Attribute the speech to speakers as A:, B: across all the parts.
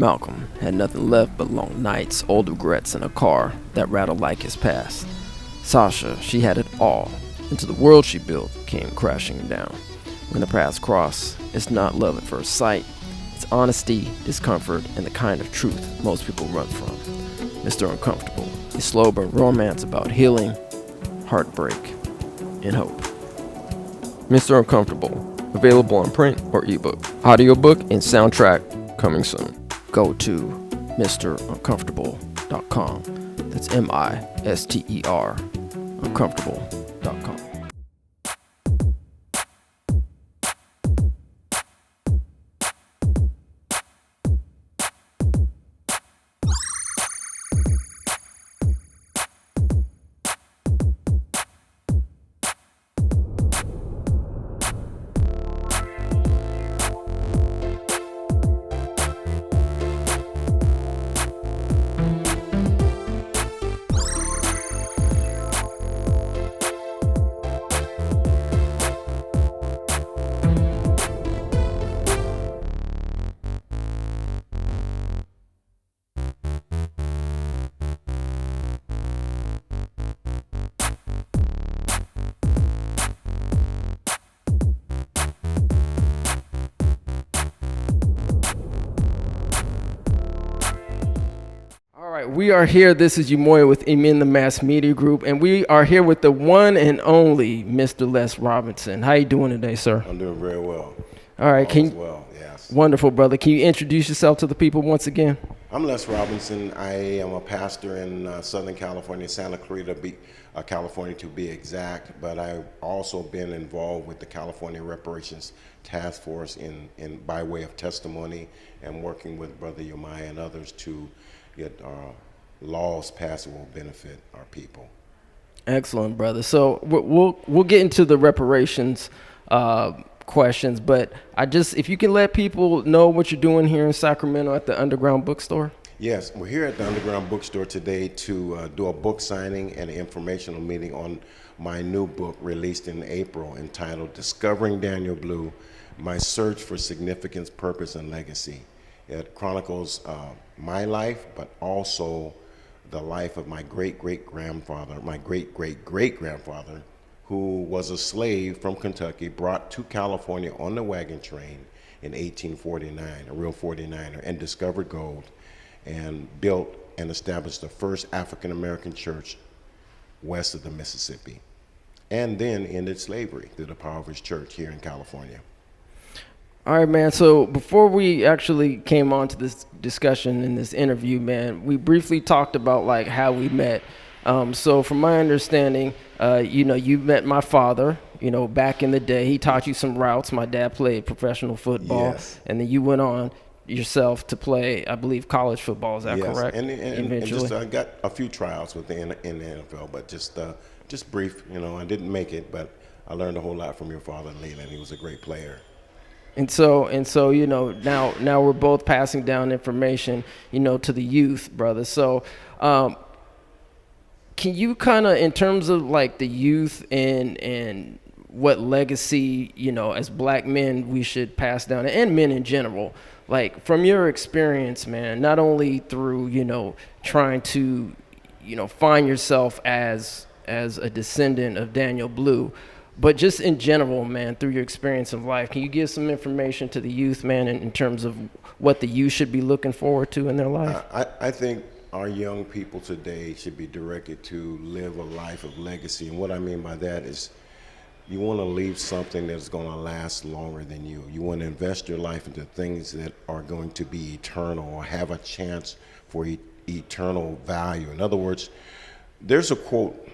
A: Malcolm had nothing left but long nights, old regrets, and a car that rattled like his past. Sasha, she had it all, until the world she built came crashing down. When the paths cross, it's not love at first sight. It's honesty, discomfort, and the kind of truth most people run from. Mr. Uncomfortable, a slow burn romance about healing, heartbreak, and hope. Mr. Uncomfortable, available on print or ebook, audiobook, and soundtrack coming soon. Go to MrUncomfortable.com. That's MISTER, uncomfortable.com. We are here. This is Umoya with Emin the Mass Media Group, and we are here with the one and only Mr. Les Robinson. How you doing today, sir?
B: I'm doing very well.
A: All right,
B: yes.
A: Wonderful, brother. Can you introduce yourself to the people once again?
B: I'm Les Robinson. I am a pastor in Southern California, Santa Clarita, California to be exact, but I've also been involved with the California Reparations Task Force by way of testimony and working with Brother Umoya and others to get laws passed that will benefit our people.
A: Excellent, brother. So we'll get into the reparations questions, but if you can let people know what you're doing here in Sacramento at the Underground Bookstore.
B: Yes, we're here at the Underground Bookstore today to do a book signing and an informational meeting on my new book released in April entitled Discovering Daniel Blue, My Search for Significance, Purpose, and Legacy. It chronicles my life, but also the life of my great-great-grandfather, who was a slave from Kentucky, brought to California on the wagon train in 1849, a real 49er, and discovered gold and built and established the first African-American church west of the Mississippi, and then ended slavery through the power of his church here in California.
A: All right, man. So before we actually came on to this discussion in this interview, man, we briefly talked about like how we met. So from my understanding, you met my father, back in the day. He taught you some routes. My dad played professional football.
B: Yes.
A: And then you went on yourself to play, I believe, college football. Is that correct?
B: And just I got a few tryouts in the NFL, but just brief. I didn't make it, but I learned a whole lot from your father, Leland. He was a great player.
A: And so, now we're both passing down information, to the youth, brother. So, can you kind of, in terms of like the youth and what legacy, as black men we should pass down, and men in general, like from your experience, man, not only through, trying to, find yourself as a descendant of Daniel Blue, but just in general, man, through your experience of life, can you give some information to the youth, man, in terms of what the youth should be looking forward to in their life?
B: I think our young people today should be directed to live a life of legacy. And what I mean by that is you want to leave something that's going to last longer than you. You want to invest your life into things that are going to be eternal or have a chance for eternal value. In other words, there's a quote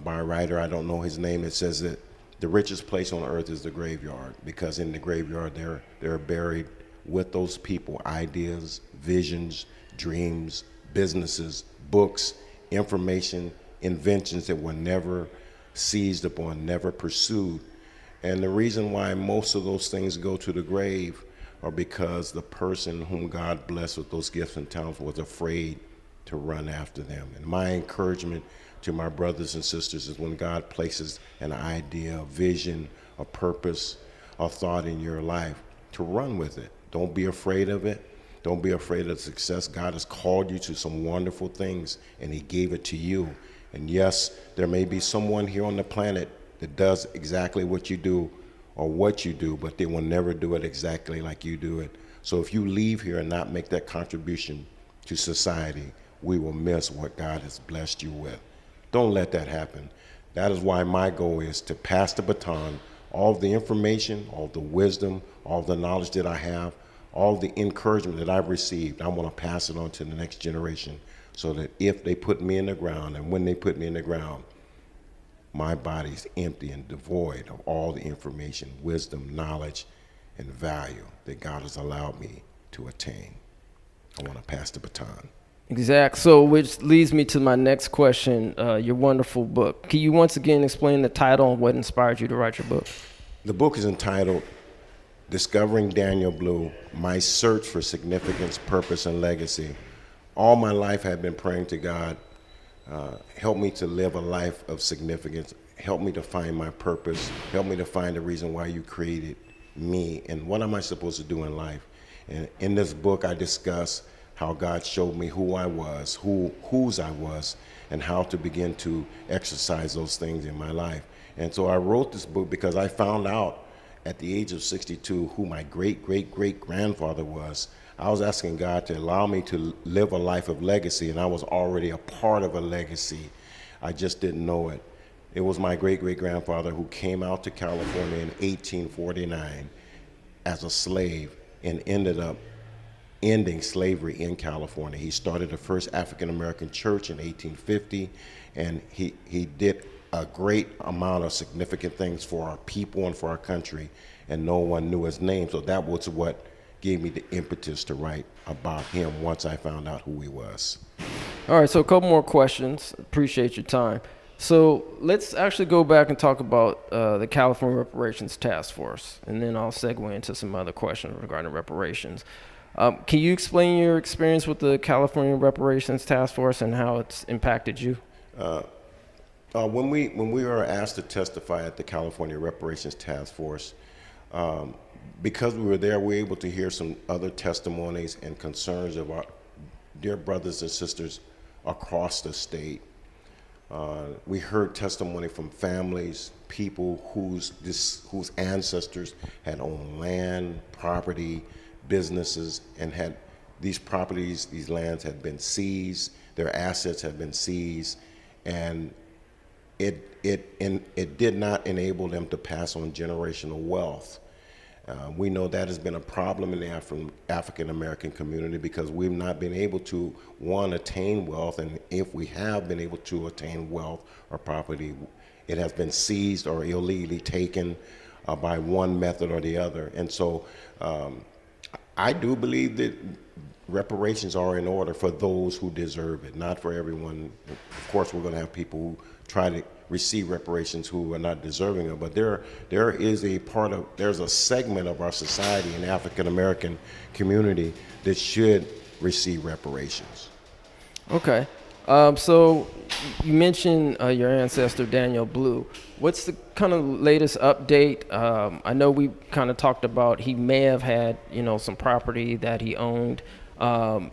B: by a writer, I don't know his name, that says that the richest place on earth is the graveyard, because in the graveyard they're buried with those people ideas, visions, dreams, businesses, books, information, inventions that were never seized upon, never pursued. And the reason why most of those things go to the grave are because the person whom God blessed with those gifts and talents was afraid to run after them. And my encouragement to my brothers and sisters is when God places an idea, a vision, a purpose, a thought in your life, to run with it. Don't be afraid of it. Don't be afraid of success. God has called you to some wonderful things, and he gave it to you. And yes, there may be someone here on the planet that does exactly what you do or what you do, but they will never do it exactly like you do it. So if you leave here and not make that contribution to society, we will miss what God has blessed you with. Don't let that happen. That is why my goal is to pass the baton, all the information, all the wisdom, all the knowledge that I have, all the encouragement that I've received. I want to pass it on to the next generation so that if they put me in the ground and when they put me in the ground, my body's empty and devoid of all the information, wisdom, knowledge, and value that God has allowed me to attain. I want to pass the baton.
A: Exact. So, which leads me to my next question, your wonderful book. Can you once again explain the title and what inspired you to write your book?
B: The book is entitled Discovering Daniel Blue, My Search for Significance, Purpose, and Legacy. All my life I've been praying to God, help me to live a life of significance, help me to find my purpose, help me to find the reason why you created me, and what am I supposed to do in life. And in this book I discuss how God showed me who I was, whose I was, and how to begin to exercise those things in my life. And so I wrote this book because I found out at the age of 62 who my great-great-great-grandfather was. I was asking God to allow me to live a life of legacy, and I was already a part of a legacy. I just didn't know it. It was my great-great-grandfather who came out to California in 1849 as a slave and ended up ending slavery in California. He started the first African-American church in 1850, and he did a great amount of significant things for our people and for our country, and no one knew his name. So that was what gave me the impetus to write about him once I found out who he was.
A: All right, so a couple more questions. Appreciate your time. So let's actually go back and talk about the California Reparations Task Force, and then I'll segue into some other questions regarding reparations. Can you explain your experience with the California Reparations Task Force and how it's impacted you?
B: When we were asked to testify at the California Reparations Task Force, because we were there, we were able to hear some other testimonies and concerns of our dear brothers and sisters across the state. We heard testimony from families, people whose ancestors had owned land, property, businesses, and had these properties, these lands had been seized, their assets had been seized, and it did not enable them to pass on generational wealth. We know that has been a problem in the African American community because we've not been able to, one, attain wealth, and if we have been able to attain wealth or property, it has been seized or illegally taken by one method or the other. And so I do believe that reparations are in order for those who deserve it, not for everyone. Of course, we're going to have people who try to receive reparations who are not deserving of, but there's a segment of our society in the African American community that should receive reparations.
A: Okay. So you mentioned your ancestor, Daniel Blue. What's the kind of latest update? I know we kind of talked about he may have had, some property that he owned.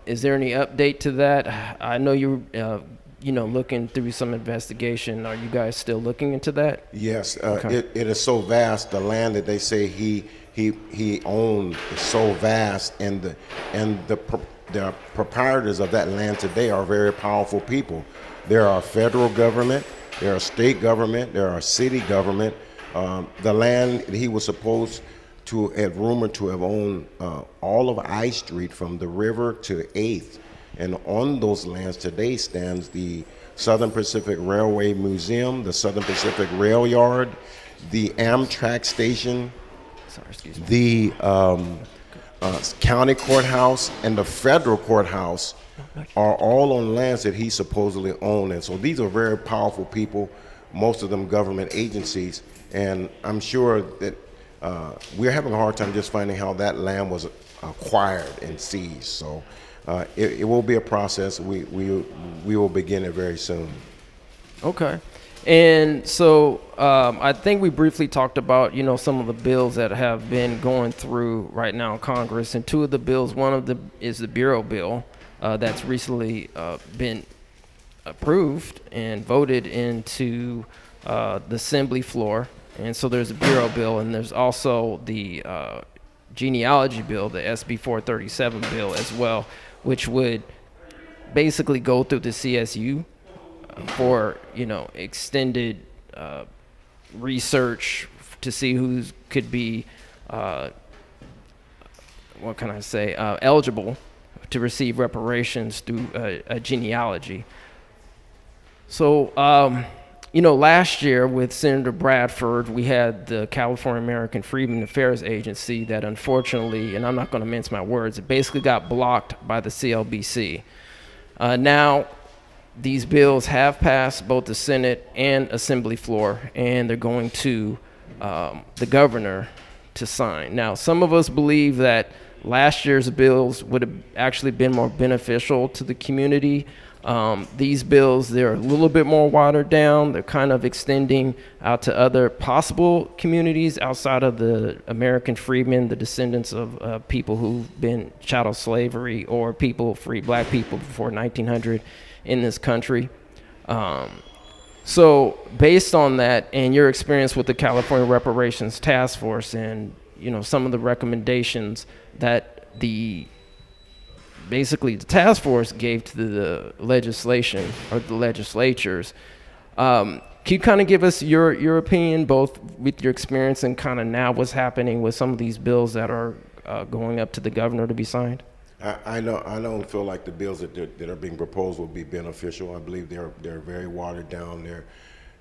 A: Is there any update to that? I know you're, looking through some investigation. Are you guys still looking into that?
B: Yes. Okay. It is so vast. The land that they say he owned is so vast, and the proprietors of that land today are very powerful people. There are federal government, there are state government, there are city government. The land he was supposed to have rumored to have owned all of I Street from the river to 8th. And on those lands today stands the Southern Pacific Railway Museum, the Southern Pacific Rail Yard, the Amtrak station, the county courthouse, and the federal courthouse are all on lands that he supposedly owned. And so these are very powerful people, most of them government agencies. And I'm sure that we're having a hard time just finding how that land was acquired and seized. So it will be a process. We will begin it very soon.
A: Okay. And so I think we briefly talked about, some of the bills that have been going through right now in Congress. And two of the bills, one of them is the Bureau bill that's recently been approved and voted into the Assembly floor. And so there's a Bureau bill, and there's also the genealogy bill, the SB 437 bill as well, which would basically go through the CSU for extended research to see who could be eligible to receive reparations through a genealogy. So last year with Senator Bradford, we had the California American Freedmen Affairs Agency that unfortunately, and I'm not going to mince my words, it basically got blocked by the CLBC. Now these bills have passed both the Senate and Assembly floor, and they're going to the governor to sign. Now, some of us believe that last year's bills would have actually been more beneficial to the community. These bills, they're a little bit more watered down. They're kind of extending out to other possible communities outside of the American freedmen, the descendants of people who've been chattel slavery or people, free black people before 1900 in this country. So based on that and your experience with the California Reparations Task Force and, some of the recommendations that basically the task force gave to the legislation or the legislatures. Can you kind of give us your opinion, both with your experience and kind of now what's happening with some of these bills that are going up to the governor to be signed?
B: I don't feel like the bills that are being proposed will be beneficial. I believe they're very watered down.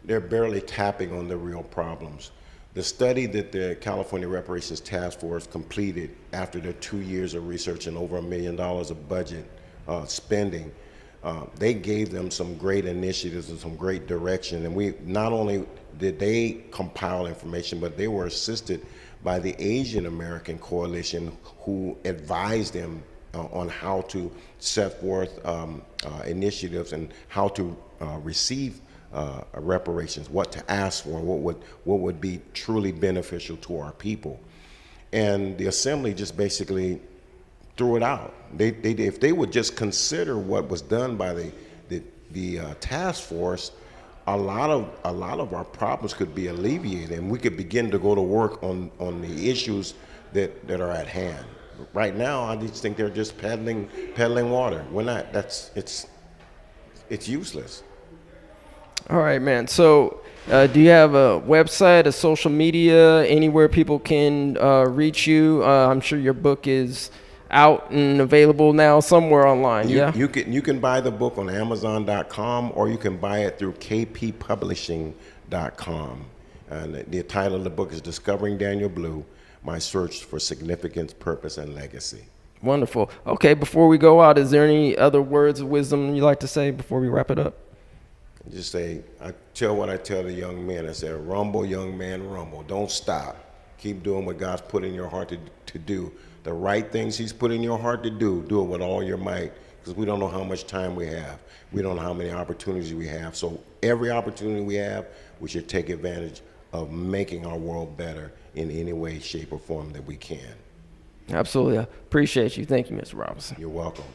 B: They're barely tapping on the real problems. The study that the California Reparations Task Force completed after their 2 years of research and over $1 million of budget spending, they gave them some great initiatives and some great direction. And we not only did they compile information, but they were assisted by the Asian American Coalition, who advised them on how to set forth initiatives and how to receive reparations, what to ask for, what would be truly beneficial to our people. And the Assembly just basically threw it out. If they would just consider what was done by the task force, a lot of our problems could be alleviated, and we could begin to go to work on the issues that are at hand. Right now, I just think they're just peddling water. We're not. It's useless.
A: All right, man. So, do you have a website, a social media, anywhere people can reach you? I'm sure your book is out and available now somewhere online.
B: You can buy the book on Amazon.com, or you can buy it through kppublishing.com. And the title of the book is Discovering Daniel Blue: My Search for Significance, Purpose, and Legacy.
A: Wonderful. Okay, before we go out, is there any other words of wisdom you'd like to say before we wrap it up?
B: Just say, I tell the young men. I say, rumble, young man, rumble. Don't stop. Keep doing what God's put in your heart to do. The right things He's put in your heart to do it with all your might, because we don't know how much time we have. We don't know how many opportunities we have. So every opportunity we have, we should take advantage of making our world better in any way, shape, or form that we can.
A: Absolutely. I appreciate you. Thank you, Mr. Robinson.
B: You're welcome.